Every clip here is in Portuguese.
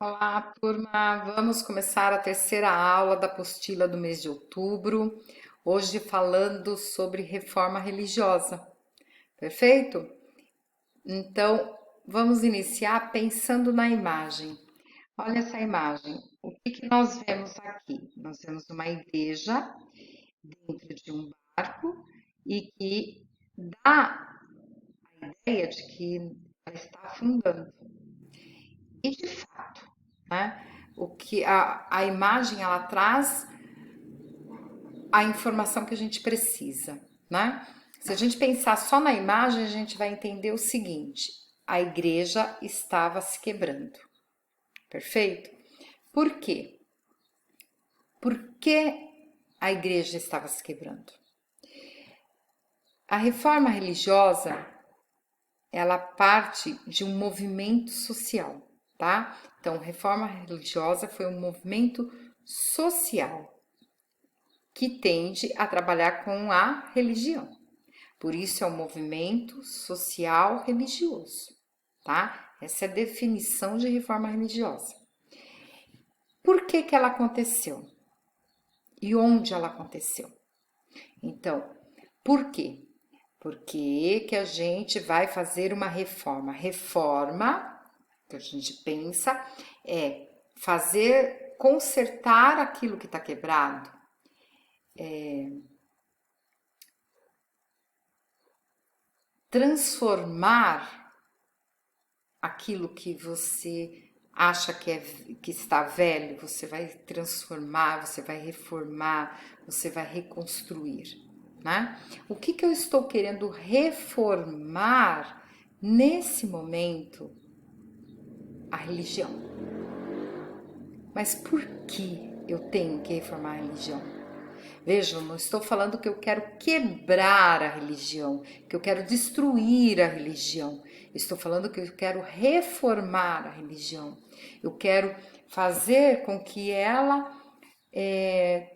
Olá, turma. Vamos começar a terceira aula da apostila do mês de outubro. Hoje falando sobre reforma religiosa. Perfeito? Então, vamos iniciar pensando na imagem. Olha essa imagem. O que que nós vemos aqui? Nós vemos uma igreja dentro de um barco e que dá a ideia de que ela está afundando. E de fato, né? O que a imagem ela traz a informação que a gente precisa, né? Se a gente pensar só na imagem, a gente vai entender o seguinte: a igreja estava se quebrando. Perfeito? Por quê? Por que a igreja estava se quebrando? A reforma religiosa, ela parte de um movimento social, tá? Então, reforma religiosa foi um movimento social que tende a trabalhar com a religião. Por isso é um movimento social religioso, tá? Essa é a definição de reforma religiosa. Por que que ela aconteceu? E onde ela aconteceu? Então, por quê? Porque que a gente vai fazer uma reforma? Reforma, que a gente pensa, é fazer, consertar aquilo que está quebrado, transformar aquilo que você acha que está velho, você vai transformar, você vai reformar, você vai reconstruir, né? O que que eu estou querendo reformar nesse momento? A religião. Mas por que eu tenho que reformar a religião? Vejam, não estou falando que eu quero quebrar a religião, que eu quero destruir a religião. Estou falando que eu quero reformar a religião. Eu quero fazer com que ela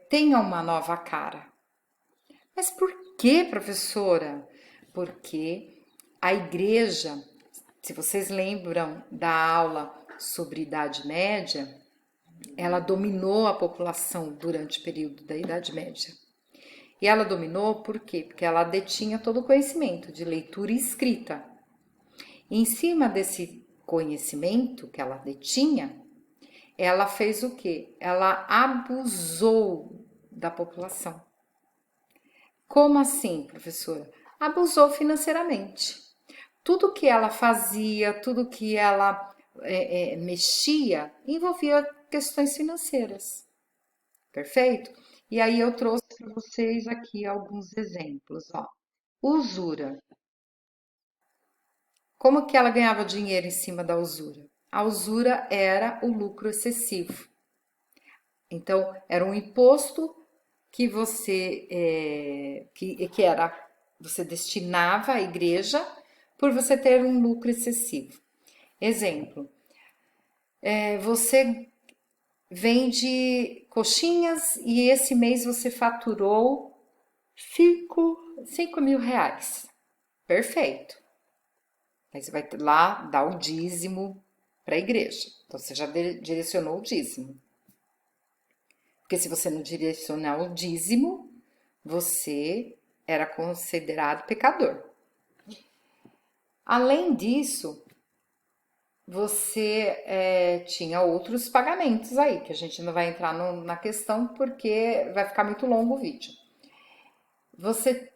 tenha uma nova cara. Mas por que, professora? Porque a igreja, se vocês lembram da aula sobre Idade Média, ela dominou a população durante o período da Idade Média. E ela dominou por quê? Porque ela detinha todo o conhecimento de leitura e escrita. E em cima desse conhecimento que ela detinha, ela fez o quê? Ela abusou da população. Como assim, professora? Abusou financeiramente. Tudo que ela fazia, tudo que ela mexia, envolvia questões financeiras. Perfeito? E aí eu trouxe para vocês aqui alguns exemplos, ó. Usura. Como que ela ganhava dinheiro em cima da usura? A usura era o lucro excessivo. Então, era um imposto que que era você destinava à igreja por você ter um lucro excessivo. Exemplo, você vende coxinhas e esse mês você faturou 5 mil reais. Perfeito. Aí você vai lá dar o dízimo para a igreja. Então você já direcionou o dízimo. Porque se você não direcionar o dízimo, você era considerado pecador. Além disso, você tinha outros pagamentos aí, que a gente não vai entrar na questão porque vai ficar muito longo o vídeo. Você,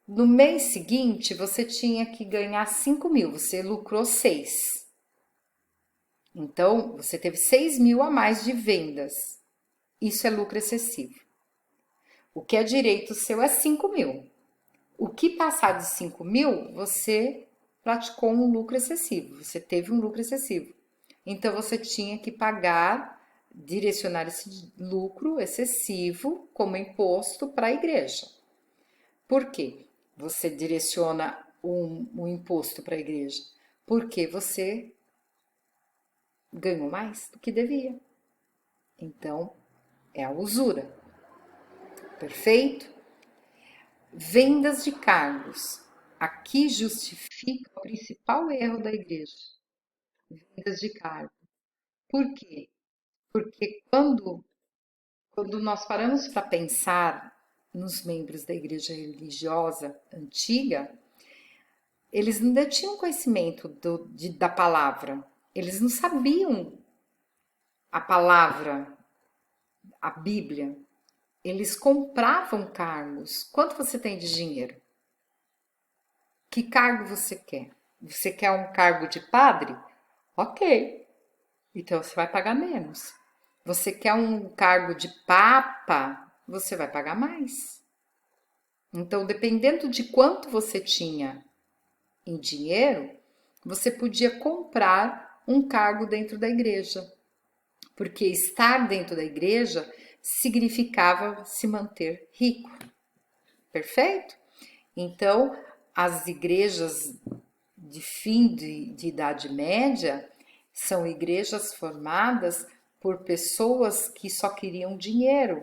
no mês seguinte, você tinha que ganhar 5 mil, você lucrou 6. Então, você teve 6 mil a mais de vendas. Isso é lucro excessivo. O que é direito seu é 5 mil. O que passar de 5 mil, você praticou um lucro excessivo, você teve um lucro excessivo. Então, você tinha que pagar, direcionar esse lucro excessivo como imposto para a igreja. Por quê? Você direciona um imposto para a igreja? Porque você ganhou mais do que devia. Então, é a usura. Perfeito? Vendas de cargos. Aqui justifica o principal erro da igreja. Vendas de cargos. Por quê? Porque quando nós paramos para pensar nos membros da igreja religiosa antiga, eles não tinham conhecimento da palavra. Eles não sabiam a palavra, a Bíblia. Eles compravam cargos. Quanto você tem de dinheiro? Que cargo você quer? Você quer um cargo de padre? Ok, então você vai pagar menos. Você quer um cargo de papa? Você vai pagar mais. Então, dependendo de quanto você tinha em dinheiro, você podia comprar um cargo dentro da igreja, porque estar dentro da igreja significava se manter rico, perfeito? Então, as igrejas de fim de Idade Média são igrejas formadas por pessoas que só queriam dinheiro,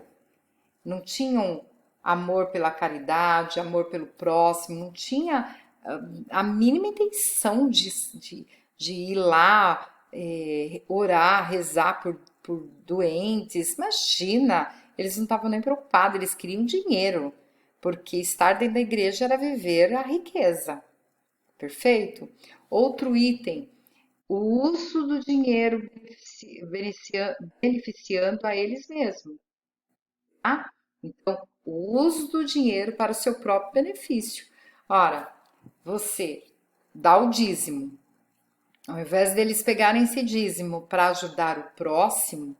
não tinham amor pela caridade, amor pelo próximo, não tinha a mínima intenção de ir lá orar, rezar por doentes. Imagina, eles não estavam nem preocupados, eles queriam dinheiro, porque estar dentro da igreja era viver a riqueza. Perfeito? Outro item, o uso do dinheiro beneficiando a eles mesmos, tá? Então, o uso do dinheiro para o seu próprio benefício. Ora, você dá o dízimo, ao invés deles pegarem esse dízimo para ajudar o próximo,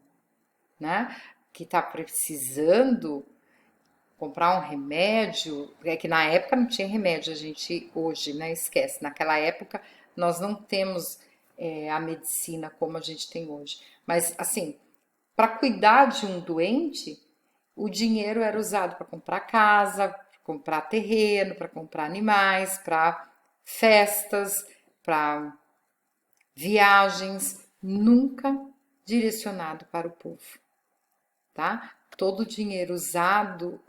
né, que está precisando comprar um remédio, é que na época não tinha remédio, a gente hoje, né, esquece. Naquela época nós não temos a medicina como a gente tem hoje. Mas assim, para cuidar de um doente, o dinheiro era usado para comprar casa, para comprar terreno, para comprar animais, para festas, para viagens, nunca direcionado para o povo, tá? Todo o dinheiro usado,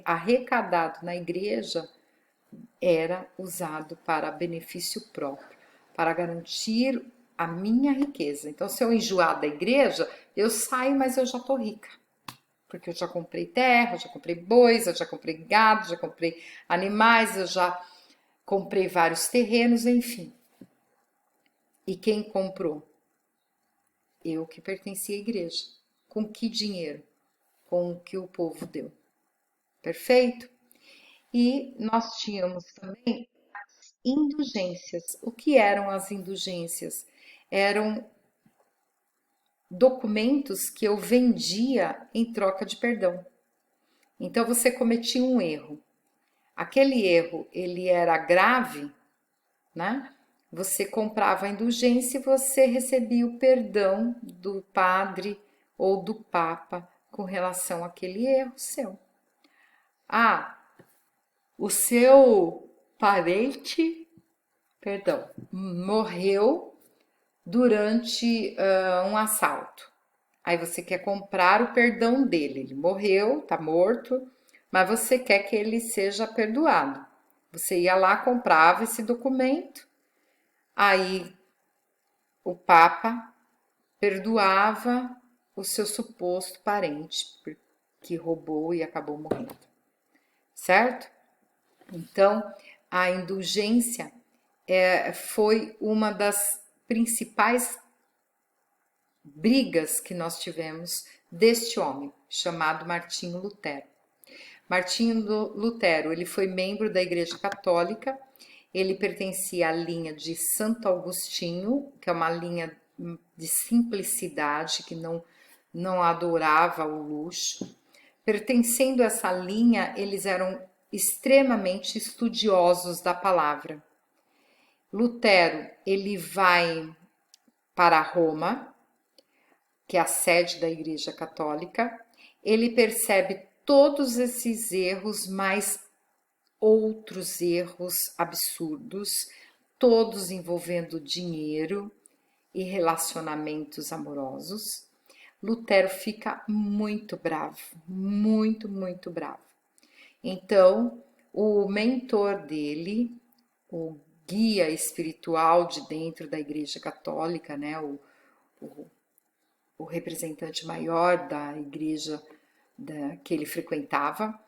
arrecadado na igreja, era usado para benefício próprio, para garantir a minha riqueza. Então, se eu enjoar da igreja, eu saio, mas eu já tô rica. Porque eu já comprei terra, eu já comprei bois, eu já comprei gado, já comprei animais, eu já comprei vários terrenos, enfim. E quem comprou? Eu que pertencia à igreja. Com que dinheiro? Com o que o povo deu. Perfeito? E nós tínhamos também as indulgências. O que eram as indulgências? Eram documentos que eu vendia em troca de perdão. Então você cometia um erro. Aquele erro, ele era grave, né? Você comprava a indulgência e você recebia o perdão do padre ou do papa com relação àquele erro seu. Ah, o seu parente, perdão, morreu durante um assalto. Aí você quer comprar o perdão dele. Ele morreu, tá morto, mas você quer que ele seja perdoado. Você ia lá, comprava esse documento, aí o Papa perdoava o seu suposto parente que roubou e acabou morrendo, certo? Então, a indulgência foi uma das principais brigas que nós tivemos deste homem, chamado Martinho Lutero. Martinho Lutero, ele foi membro da Igreja Católica, ele pertencia à linha de Santo Agostinho, que é uma linha de simplicidade, que não adorava o luxo. Pertencendo a essa linha, eles eram extremamente estudiosos da palavra. Lutero, ele vai para Roma, que é a sede da Igreja Católica, ele percebe todos esses erros, mais outros erros absurdos, todos envolvendo dinheiro e relacionamentos amorosos. Lutero fica muito bravo, muito, muito bravo. Então, o mentor dele, o guia espiritual de dentro da Igreja Católica, né, o o representante maior da igreja que ele frequentava,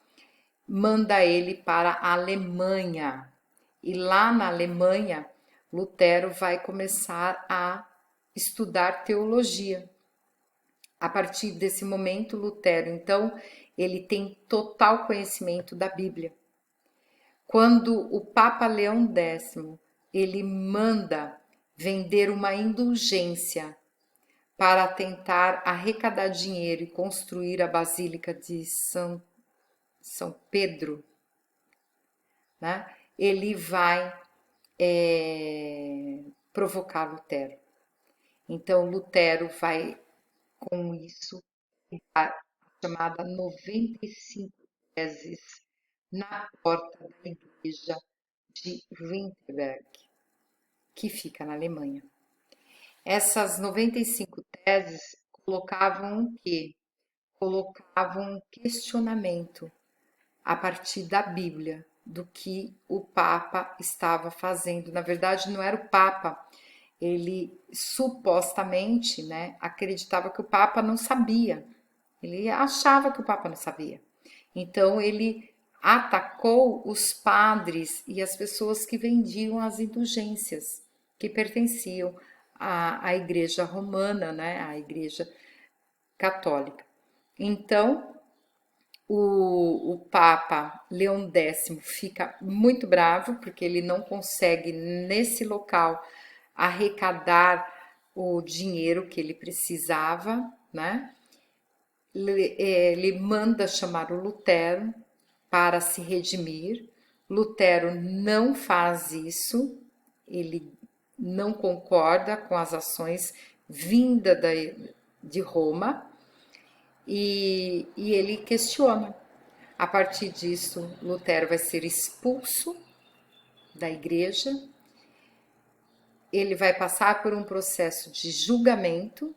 manda ele para a Alemanha. E lá na Alemanha, Lutero vai começar a estudar teologia. A partir desse momento, Lutero, então, ele tem total conhecimento da Bíblia. Quando o Papa Leão X, ele manda vender uma indulgência para tentar arrecadar dinheiro e construir a Basílica de São Pedro, né? Ele vai provocar Lutero. Então, Lutero vai, com isso, a chamada 95 teses na porta da igreja de Wittenberg, que fica na Alemanha. Essas 95 teses colocavam o quê? Colocavam um questionamento a partir da Bíblia do que o Papa estava fazendo. Na verdade, não era o Papa. Ele supostamente, né, acreditava que o Papa não sabia. Ele achava que o Papa não sabia. Então ele atacou os padres e as pessoas que vendiam as indulgências, que pertenciam à Igreja Romana, né, à Igreja Católica. Então, o Papa Leão X fica muito bravo porque ele não consegue nesse local arrecadar o dinheiro que ele precisava, né? Ele manda chamar o Lutero para se redimir. Lutero não faz isso, ele não concorda com as ações vindas de Roma e ele questiona. A partir disso, Lutero vai ser expulso da igreja, ele vai passar por um processo de julgamento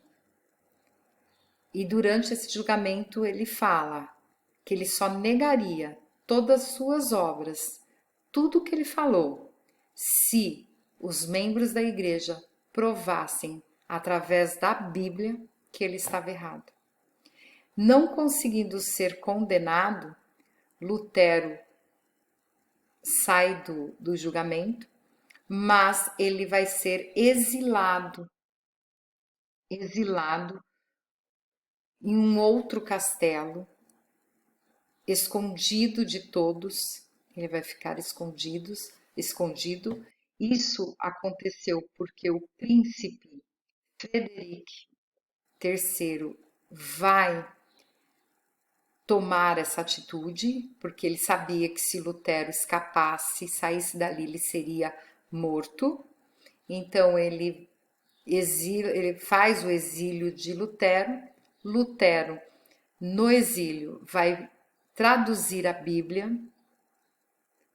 e durante esse julgamento ele fala que ele só negaria todas as suas obras, tudo que ele falou, se os membros da igreja provassem através da Bíblia que ele estava errado. Não conseguindo ser condenado, Lutero sai do julgamento, mas ele vai ser exilado em um outro castelo, escondido de todos, ele vai ficar escondido. Isso aconteceu porque o príncipe Frederic III vai tomar essa atitude, porque ele sabia que se Lutero escapasse, saísse dali, ele seria morto. Então ele faz o exílio de Lutero. Lutero, no exílio, vai traduzir a Bíblia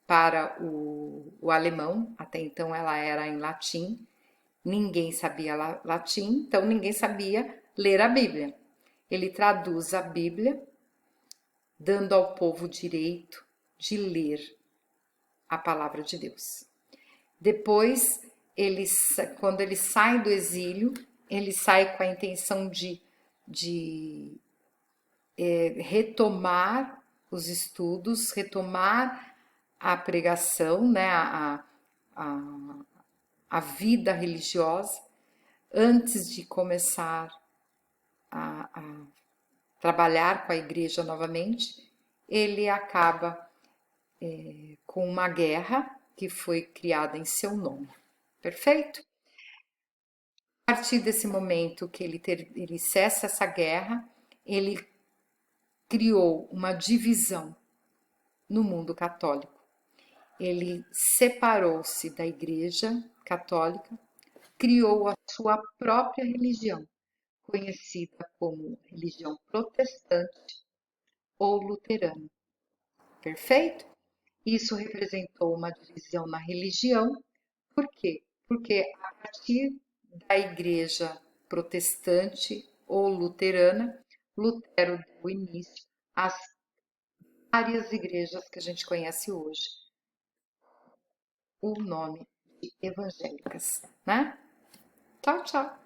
para o alemão, até então ela era em latim, ninguém sabia latim, então ninguém sabia ler a Bíblia. Ele traduz a Bíblia, dando ao povo o direito de ler a palavra de Deus. Depois, quando ele sai do exílio, ele sai com a intenção de retomar os estudos, retomar a pregação, né, a vida religiosa, antes de começar a trabalhar com a igreja novamente, ele acaba com uma guerra que foi criada em seu nome. Perfeito? A partir desse momento que ele cessa essa guerra, ele criou uma divisão no mundo católico. Ele separou-se da Igreja Católica, criou a sua própria religião, conhecida como religião protestante ou luterana. Perfeito? Isso representou uma divisão na religião. Por quê? Porque a partir da Igreja protestante ou luterana, Lutero deu início às várias igrejas que a gente conhece hoje, o nome de evangélicas, né? Tchau, tchau!